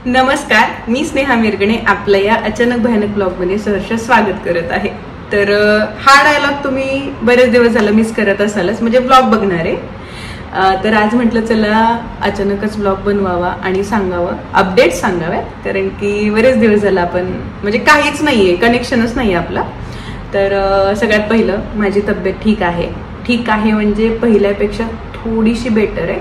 नमस्कार, मी स्नेहा मिरगणे आपल्या या अचानक भयानक ब्लॉगमध्ये सहर्ष स्वागत करत आहे। तर हा डायलॉग तुम्ही बरेच दिवस झाला मिस करत असालच, म्हणजे ब्लॉग बघणार आहे। तर आज म्हटलं चला अचानकच ब्लॉग बनवावा आणि सांगावं, अपडेट सांगाव्यात, कारण की बरेच दिवस झाला आपण म्हणजे काहीच नाहीये, कनेक्शनच नाही आपला। तर सगळ्यात पहिलं माझी तब्येत ठीक आहे म्हणजे पहिल्यापेक्षा थोडीशी बेटर आहे,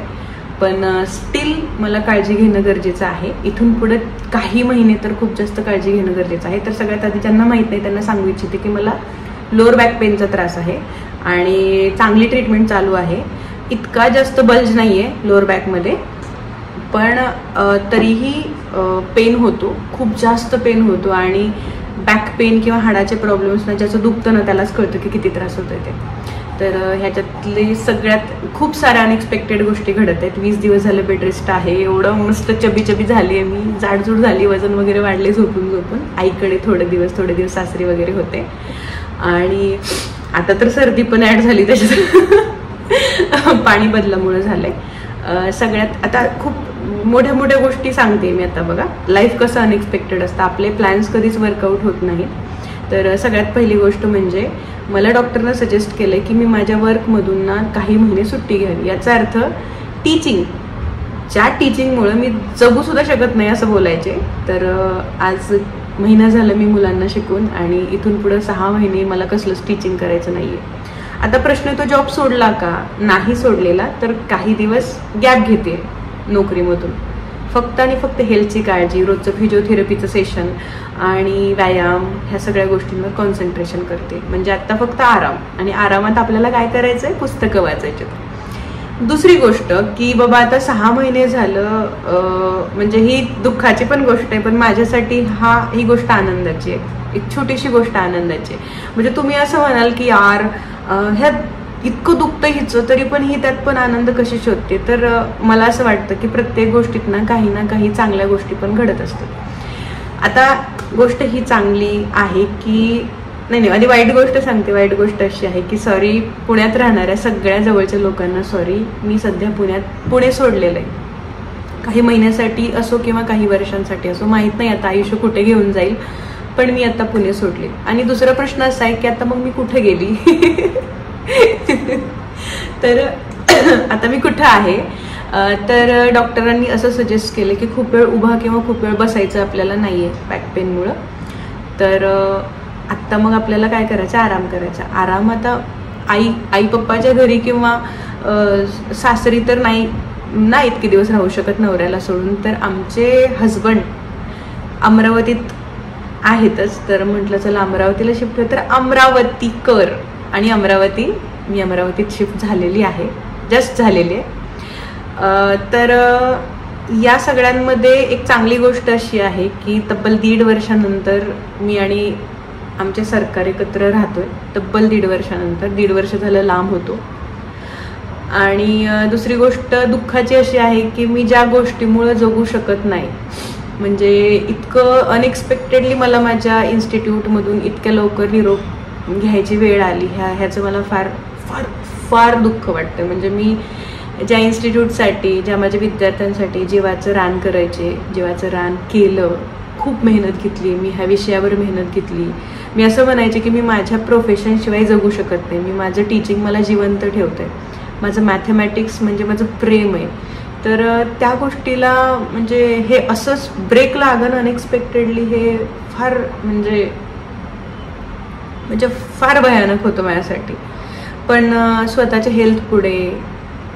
पण स्टिल मला काळजी घेणं गरजेचं आहे। इथून पुढे काही महिने तर खूप जास्त काळजी घेणं गरजेचं आहे। तर सगळ्यात आधी ज्यांना माहित नाही त्यांना सांगू इच्छिते की मला लोअर बॅक पेनचा त्रास आहे आणि चांगली ट्रीटमेंट चालू आहे। इतका जास्त बल्ज नाहीये लोअर बॅकमध्ये, पण तरीही पेन होतो, खूप जास्त पेन होतो। आणि बॅक पेन किंवा हाडाचे प्रॉब्लेम्स ना ज्याचं दुखतं ना त्यालाच कळतं की किती त्रास होतोय ते। तर ह्याच्यातले सगळ्यात खूप साऱ्या अनएक्सपेक्टेड गोष्टी घडत आहेत। 20 दिवस झाले बेड रेस्ट आहे, एवढं मस्त चबी झाली आहे मी, जाडजूड झाली, वजन वगैरे वाढले झोपून। आईकडे थोडे दिवस सासरी वगैरे होते आणि आता तर सर्दी पण ऍड झाली त्याच्यात पाणी बदलामुळे झालंय। सगळ्यात आता खूप मोठ्या गोष्टी सांगते मी आता। बघा लाईफ कसं अनएक्सपेक्टेड असतं, आपले प्लॅन्स कधीच वर्कआउट होत नाहीत। तर सगळ्यात पहिली गोष्ट म्हणजे मला डॉक्टरनं सजेस्ट केलंय की मी माझ्या वर्कमधून ना काही महिने सुट्टी घ्यावी। याचा अर्थ टीचिंगमुळे मी जगू सुद्धा शकत नाही असं बोलायचे। तर आज महिना झाला मी मुलांना शिकवून आणि इथून पुढे 6 महिने मला कसलंच टीचिंग करायचं नाहीये। आता प्रश्न तो जॉब सोडला का, नाही सोडलेला तर काही दिवस गॅप घेते नोकरीमधून, फक्त आणि फक्त हेल्थची काळजी, रोजचं फिजिओथेरपीचं सेशन आणि व्यायाम ह्या सगळ्या गोष्टींवर कॉन्सन्ट्रेशन करते। म्हणजे आता फक्त आराम, आणि आरामात आपल्याला काय करायचंय, पुस्तकं वाचायचे। दुसरी गोष्ट की बाबा आता 6 महिने झालं, म्हणजे ही दुःखाची पण गोष्ट आहे, पण माझ्यासाठी ही गोष्ट आनंदाची आहे, एक छोटीशी गोष्ट आनंदाची आहे। म्हणजे तुम्ही असं म्हणाल की यार ह्या इतकं दुखतं हिचं तरी पण ही त्यात पण आनंद कशी शोधते। तर मला असं वाटतं की प्रत्येक गोष्टीत ना काही चांगल्या गोष्टी पण घडत असतात। आता गोष्ट ही चांगली आहे की नाही, आधी वाईट गोष्ट सांगते। वाईट गोष्ट अशी आहे की सॉरी पुण्यात राहणाऱ्या सगळ्या जवळच्या लोकांना सॉरी, मी सध्या पुणे सोडलेलं आहे, काही महिन्यासाठी असो किंवा काही वर्षांसाठी असो, माहित नाही आता आयुष्य कुठे घेऊन जाईल, पण मी आता पुणे सोडले। आणि दुसरा प्रश्न असा आहे की आता मग मी कुठे गेली तर आता मी कुठं आहे, तर डॉक्टरांनी असं सजेस्ट केलं की खूप वेळ उभा किंवा खूप वेळ बसायचं आपल्याला नाहीये बॅक पेनमुळं। तर आत्ता मग आपल्याला काय करायचं, आराम करायचा। आराम आता आई पप्पाच्या घरी किंवा सासरी तर नाही ना इतके दिवस राहू शकत नवऱ्याला सोडून, तर आमचे हजबंड अमरावतीत आहेतच। तर म्हटलं चला अमरावतीला शिफ्ट होतं, तर अमरावतीकर आणि मी अमरावतीत शिफ्ट झालेली आहे, जस्ट झालेली आहे। तर या सगळ्यांमध्ये एक चांगली गोष्ट अशी आहे की तब्बल 1.5 वर्षानंतर मी आणि आमचे सरकार एकत्र राहतोय, तब्बल 1.5 वर्षानंतर। 1.5 वर्ष झालं लांब होतो। आणि दुसरी गोष्ट दुःखाची अशी आहे की मी ज्या गोष्टीमुळे जगू शकत नाही, म्हणजे इतकं अनएक्सपेक्टेडली मला माझ्या इन्स्टिट्यूटमधून इतक्या लवकर निरोप घ्यायची वेळ आली, ह्याचं मला फार फार फार दुःख वाटतं। म्हणजे मी ज्या इन्स्टिट्यूटसाठी, ज्या माझ्या विद्यार्थ्यांसाठी जीवाचं रान करायचे, जीवाचं रान केलं, खूप मेहनत घेतली मी, ह्या विषयावर मेहनत घेतली। मी असं म्हणायचे की मी माझ्या प्रोफेशनशिवाय जगू शकत नाही, मी माझं टीचिंग मला जिवंत ठेवतंय, माझं मॅथमॅटिक्स म्हणजे माझं प्रेम आहे। तर त्या गोष्टीला म्हणजे हे असंच ब्रेक लागणं अनएक्सपेक्टेडली, हे फार म्हणजे फार भयानक होतं माझ्यासाठी। पण स्वतःच्या हेल्थ पुढे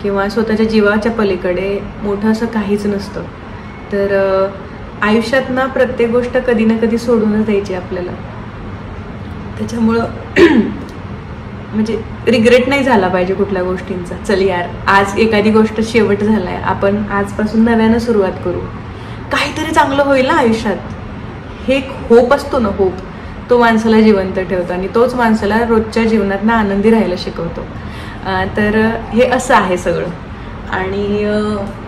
किंवा स्वतःच्या जीवाच्या पलीकडे मोठं असं काहीच नसतं। तर आयुष्यात ना प्रत्येक गोष्ट कधी ना कधी सोडूनच द्यायची आपल्याला। त्याच्यामुळं म्हणजे रिग्रेट नाही झाला पाहिजे कुठल्या गोष्टींचा। चल यार, आज एखादी गोष्ट शेवट झालाय, आपण आजपासून नव्यानं सुरुवात करू, काहीतरी चांगलं होईल ना आयुष्यात। हे होप असतो ना, होप, तो माणसाला जिवंत ठेवतो आणि तोच माणसाला रोजच्या जीवनात ना आनंदी राहायला शिकवतो। तर हे असं आहे सगळं, आणि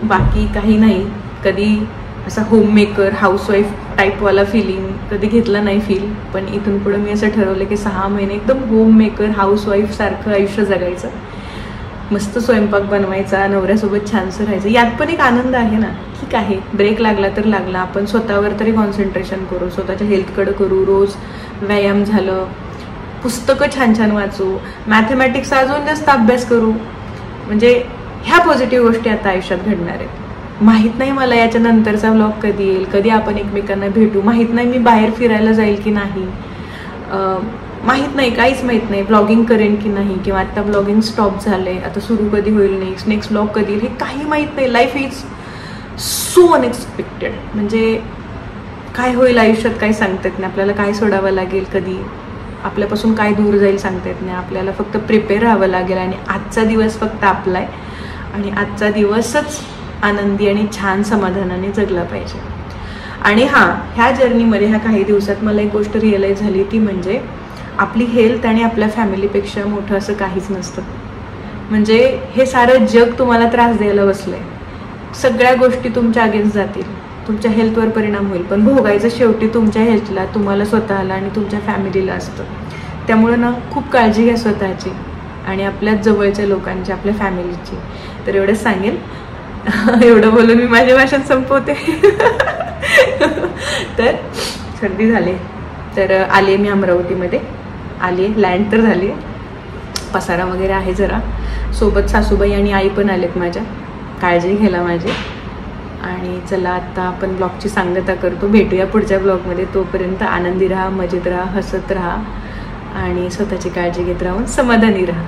बाकी काही नाही। कधी असा होममेकर हाऊसवाईफ टाईपवाला फिलिंग कधी घेतला नाही फील, पण इथून पुढे मी असं ठरवलं की 6 महिने एकदम होममेकर हाऊसवाईफ सारखं आयुष्य जगायचं। मस्त स्वयंपाक बनवायचा, नवऱ्यासोबत छानसं राहायचं, यात पण एक आनंद आहे ना, की ठीक आहे, ब्रेक लागला तर लागला, आपण स्वतःवर तरी कॉन्सन्ट्रेशन करू, स्वतःच्या हेल्थकडे करू, रोज व्यायाम झालं, पुस्तकं छान छान वाचू, मॅथमॅटिक्स अजून जास्त अभ्यास करू. म्हणजे ह्या पॉझिटिव्ह गोष्टी आता आयुष्यात घडणार आहेत. माहीत नाही मला याच्या नंतरचा व्लॉग कधी येईल, कधी आपण एकमेकांना भेटू, माहीत नाही मी बाहेर फिरायला जाईल की नाही, माहीत नाही, काहीच माहीत नाही, ब्लॉगिंग करेन की नाही, किंवा आता ब्लॉगिंग स्टॉप झालंय, आता सुरू कधी होईल, नेक्स्ट ब्लॉग कधी येईल, हे काही माहीत नाही. Life is so unexpected. म्हणजे काय होईल आयुष्यात काही सांगता येत नाही, आपल्याला काय सोडावं लागेल, कधी आपल्यापासून काय दूर जाईल सांगता येत नाही. आपल्याला फक्त प्रिपेअर राहावं लागेल आणि आजचा दिवस फक्त आपला आहे आणि आजचा दिवसच आनंदी आणि छान समाधानाने जगला पाहिजे. आणि ह्या जर्नीमध्ये ह्या काही दिवसात मला एक गोष्ट रिअलाईज झाली, ती म्हणजे आपली हेल्थ आणि आपल्या फॅमिलीपेक्षा मोठं असं काहीच नसतं. म्हणजे हे सारं जग तुम्हाला त्रास द्यायला बसलंय, सगळ्या गोष्टी तुमच्या अगेन्स्ट जातील, तुमच्या हेल्थवर परिणाम होईल, पण भोगायचं शेवटी तुमच्या हेल्थला, तुम्हाला स्वतःला आणि तुमच्या फॅमिलीला असतं. त्यामुळं ना खूप काळजी घ्या स्वतःची आणि आपल्या जवळच्या लोकांची, आपल्या फॅमिलीची. तर एवढंच सांगेल. एवढं बोलून मी माझे भाषण संपवते. तर सर्दी झाली, तर आले मी अमरावतीमध्ये, आली लँड तर झाली, पसारा वगैरे आहे जरा, सोबत सासूबाई आणि आई पण आलेत माझ्या, काळजी घ्यायला माझी. आणि चला आता आपण ब्लॉगची सांगता करतो, भेटूया पुढच्या ब्लॉगमध्ये. तोपर्यंत आनंदी राहा, मजेत राहा, हसत राहा आणि स्वतःची काळजी घेत राहून समाधानी राहा.